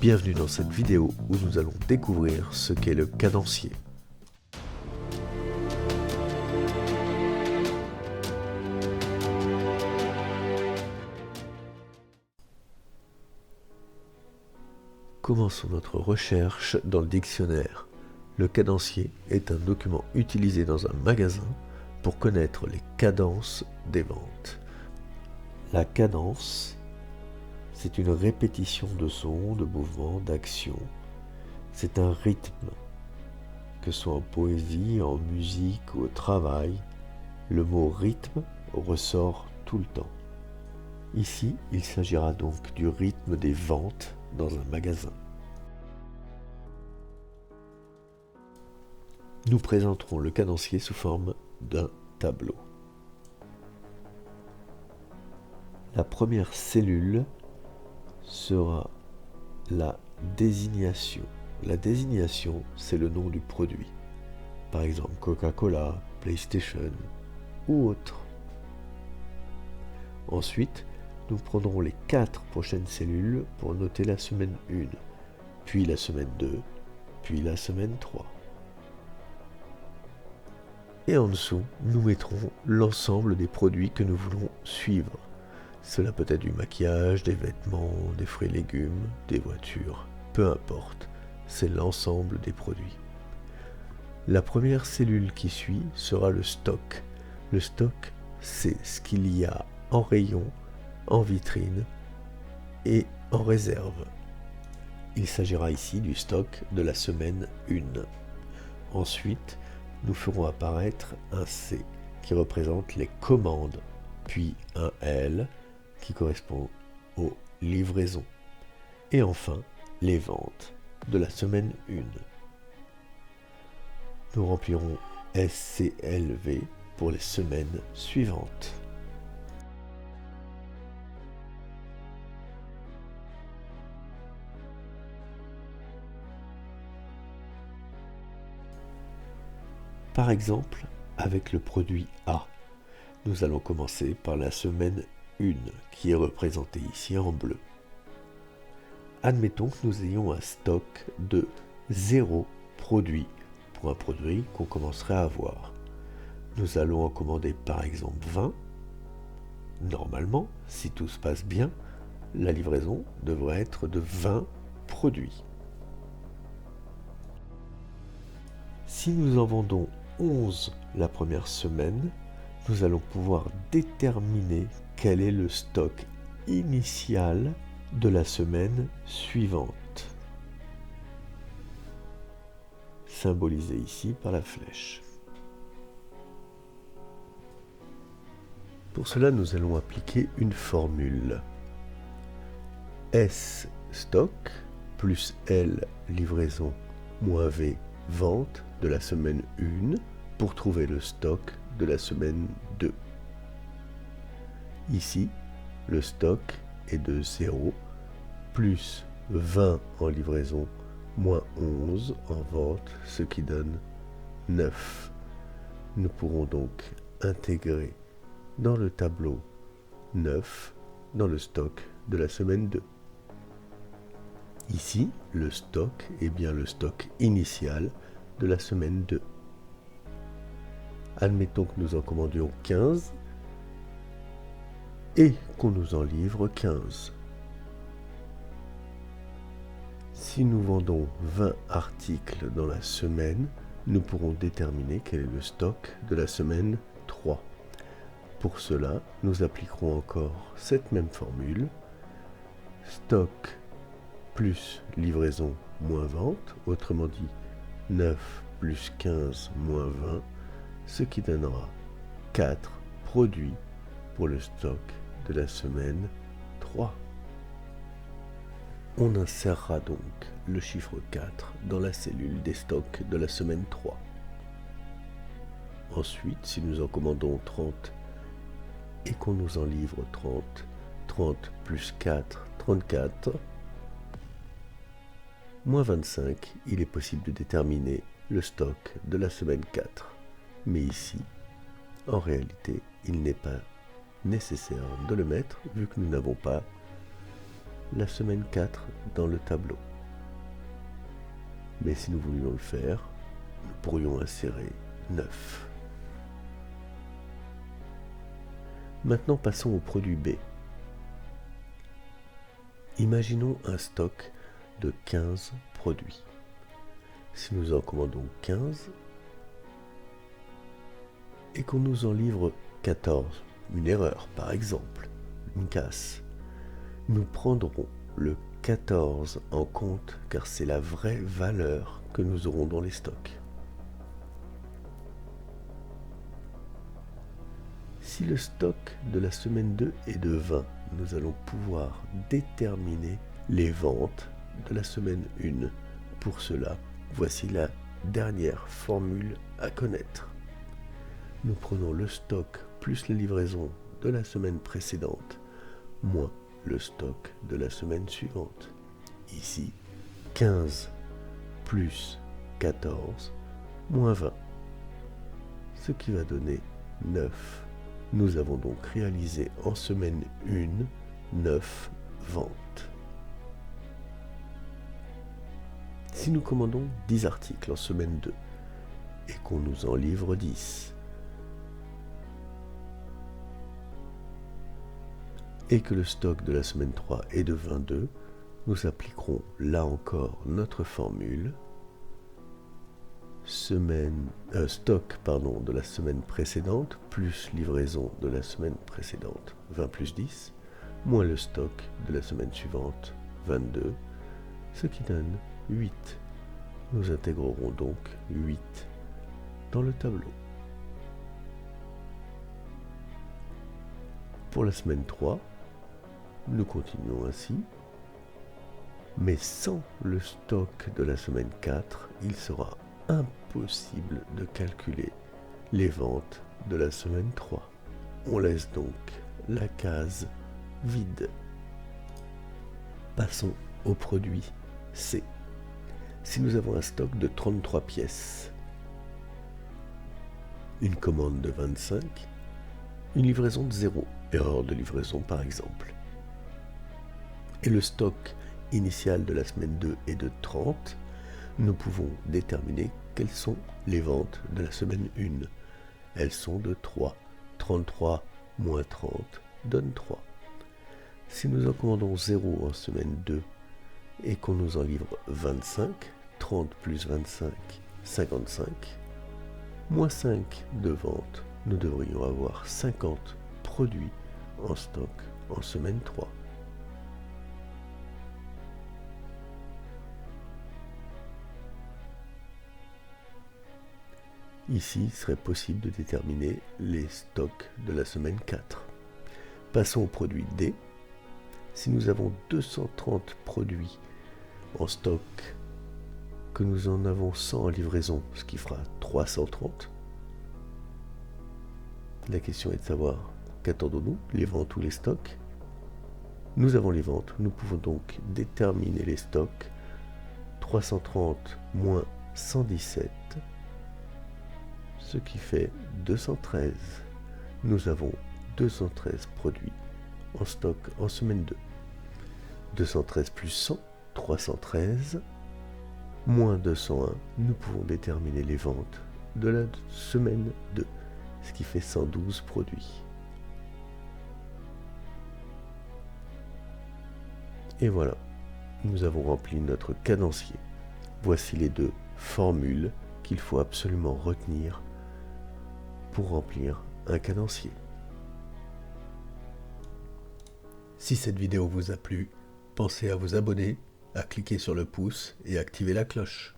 Bienvenue dans cette vidéo où nous allons découvrir ce qu'est le cadencier. Commençons notre recherche dans le dictionnaire. Le cadencier est un document utilisé dans un magasin pour connaître les cadences des ventes. La cadence, c'est une répétition de sons, de mouvements, d'actions. C'est un rythme, que ce soit en poésie, en musique ou au travail. Le mot rythme ressort tout le temps. Ici, il s'agira donc du rythme des ventes dans un magasin. Nous présenterons le cadencier sous forme d'un tableau. La première cellule sera la désignation. La désignation, c'est le nom du produit. Par exemple, Coca-Cola, PlayStation ou autre. Ensuite, nous prendrons les 4 prochaines cellules pour noter la semaine 1, puis la semaine 2, puis la semaine 3. Et en dessous, nous mettrons l'ensemble des produits que nous voulons suivre. Cela peut être du maquillage, des vêtements, des fruits et légumes, des voitures, peu importe, c'est l'ensemble des produits. La première cellule qui suit sera le stock. Le stock, c'est ce qu'il y a en rayon, en vitrine et en réserve. Il s'agira ici du stock de la semaine 1. Ensuite, nous ferons apparaître un C qui représente les commandes, puis un L qui correspond aux livraisons. Et enfin, les ventes de la semaine 1. Nous remplirons SCLV pour les semaines suivantes. Par exemple, avec le produit A, nous allons commencer par la semaine 1 qui est représentée ici en bleu. Admettons que nous ayons un stock de 0 produit pour un produit qu'on commencerait à avoir. Nous allons en commander par exemple 20. Normalement, si tout se passe bien, la livraison devrait être de 20 produits. Si nous en vendons 11 la première semaine, nous allons pouvoir déterminer quel est le stock initial de la semaine suivante, symbolisé ici par la flèche. Pour cela, nous allons appliquer une formule. S stock plus L livraison moins V vente de la semaine 1 pour trouver le stock de la semaine 2. Ici, le stock est de 0 plus 20 en livraison moins 11 en vente, ce qui donne 9. Nous pourrons donc intégrer dans le tableau 9 dans le stock de la semaine 2. Ici, le stock est bien le stock initial de la semaine 2. Admettons que nous en commandions 15 et qu'on nous en livre 15. Si nous vendons 20 articles dans la semaine, nous pourrons déterminer quel est le stock de la semaine 3. Pour cela, nous appliquerons encore cette même formule. Stock plus livraison moins vente, autrement dit 9 plus 15 moins 20, ce qui donnera 4 produits pour le stock de la semaine 3. On insérera donc le chiffre 4 dans la cellule des stocks de la semaine 3. Ensuite, si nous en commandons 30 et qu'on nous en livre 30, 30 plus 4, 34, moins 25, il est possible de déterminer le stock de la semaine 4. Mais ici, en réalité, il n'est pas nécessaire de le mettre vu que nous n'avons pas la semaine 4 dans le tableau. Mais si nous voulions le faire, nous pourrions insérer 9. Maintenant, passons au produit B. Imaginons un stock de 15 produits. Si nous en commandons 15 et qu'on nous en livre 14, une erreur par exemple, une casse, nous prendrons le 14 en compte car c'est la vraie valeur que nous aurons dans les stocks. Si le stock de la semaine 2 est de 20, nous allons pouvoir déterminer les ventes de la semaine 1. Pour cela, voici la dernière formule à connaître. Nous prenons le stock plus la livraison de la semaine précédente, moins le stock de la semaine suivante. Ici, 15 plus 14 moins 20, ce qui va donner 9. Nous avons donc réalisé en semaine 1, 9 ventes. Si nous commandons 10 articles en semaine 2 et qu'on nous en livre 10, et que le stock de la semaine 3 est de 22, nous appliquerons là encore notre formule stock de la semaine précédente plus livraison de la semaine précédente 20 plus 10 moins le stock de la semaine suivante 22, ce qui donne 8. Nous intégrerons donc 8 dans le tableau. Pour la semaine 3, nous continuons ainsi, mais sans le stock de la semaine 4, il sera impossible de calculer les ventes de la semaine 3. On laisse donc la case vide. Passons au produit C. Si nous avons un stock de 33 pièces, une commande de 25, une livraison de 0, erreur de livraison par exemple, et le stock initial de la semaine 2 est de 30, nous pouvons déterminer quelles sont les ventes de la semaine 1. Elles sont de 3. 33 moins 30 donne 3. Si nous en commandons 0 en semaine 2 et qu'on nous en livre 25, 30 plus 25, 55, moins 5 de vente, nous devrions avoir 50 produits en stock en semaine 3. Ici, il serait possible de déterminer les stocks de la semaine 4. Passons au produit D. Si nous avons 230 produits en stock, que nous en avons 100 en livraison, ce qui fera 330, la question est de savoir qu'attendons-nous, les ventes ou les stocks. Nous avons les ventes, nous pouvons donc déterminer les stocks. 330 moins 117, ce qui fait 213. Nous avons 213 produits en stock en semaine 2. 213 plus 100, 313, moins 201, nous pouvons déterminer les ventes de la semaine 2, ce qui fait 112 produits. Et voilà, nous avons rempli notre cadencier. Voici les deux formules qu'il faut absolument retenir pour remplir un cadencier. Si cette vidéo vous a plu, pensez à vous abonner, à cliquer sur le pouce et à activer la cloche.